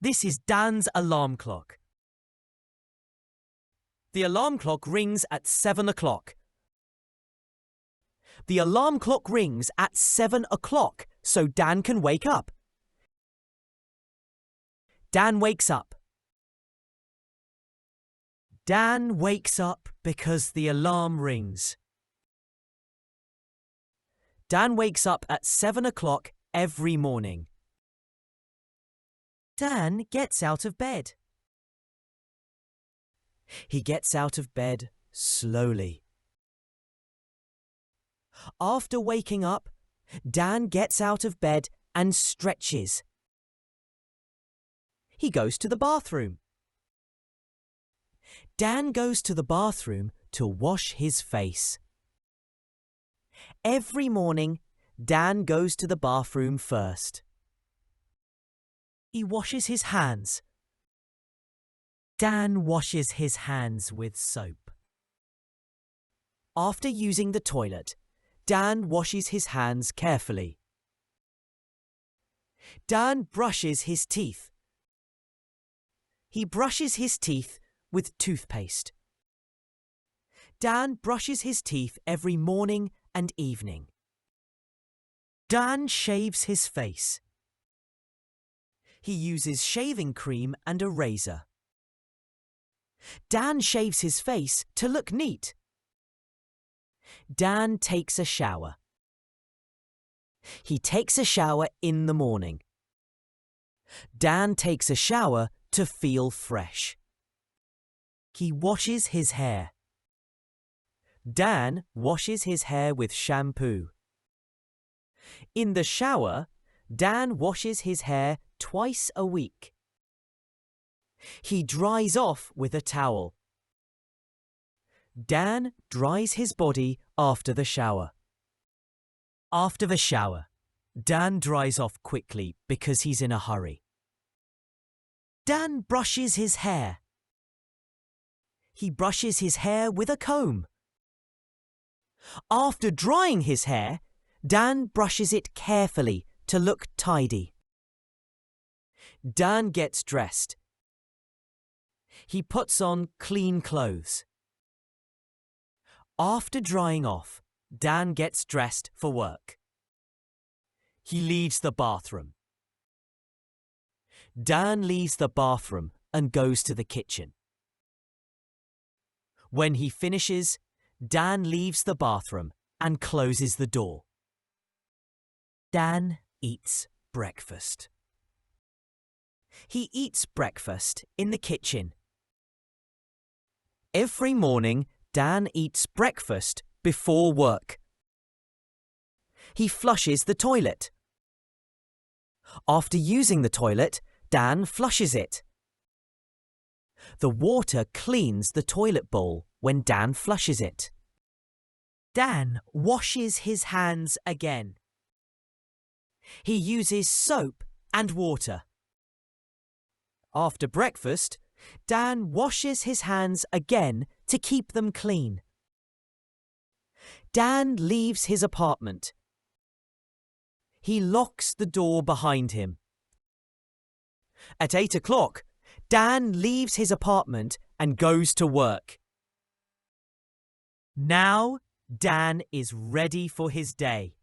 This is Dan's alarm clock. The alarm clock rings at 7 o'clock. The alarm clock rings at 7 o'clock so Dan can wake up. Dan wakes up. Dan wakes up because the alarm rings. Dan wakes up at 7 o'clock every morning. Dan gets out of bed. He gets out of bed slowly. After waking up, Dan gets out of bed and stretches. He goes to the bathroom. Dan goes to the bathroom to wash his face. Every morning, Dan goes to the bathroom first. He washes his hands. Dan washes his hands with soap. After using the toilet, Dan washes his hands carefully. Dan brushes his teeth. He brushes his teeth with toothpaste. Dan brushes his teeth every morning and evening. Dan shaves his face. He uses shaving cream and a razor. Dan shaves his face to look neat. Dan takes a shower. He takes a shower in the morning. Dan takes a shower to feel fresh. He washes his hair. Dan washes his hair with shampoo. In the shower, Dan washes his hair twice a week. He dries off with a towel. Dan dries his body after the shower. After the shower, Dan dries off quickly because he's in a hurry. Dan brushes his hair. He brushes his hair with a comb. After drying his hair, Dan brushes it carefully to look tidy. Dan gets dressed. He puts on clean clothes. After drying off, Dan gets dressed for work. He leaves the bathroom. Dan leaves the bathroom and goes to the kitchen. When he finishes, Dan leaves the bathroom and closes the door. Dan eats breakfast. He eats breakfast in the kitchen. Every morning, Dan eats breakfast before work. He flushes the toilet. After using the toilet, Dan flushes it. The water cleans the toilet bowl when Dan flushes it. Dan washes his hands again. He uses soap and water. After breakfast, Dan washes his hands again to keep them clean. Dan leaves his apartment. He locks the door behind him. At 8 o'clock, Dan leaves his apartment and goes to work. Now, Dan is ready for his day.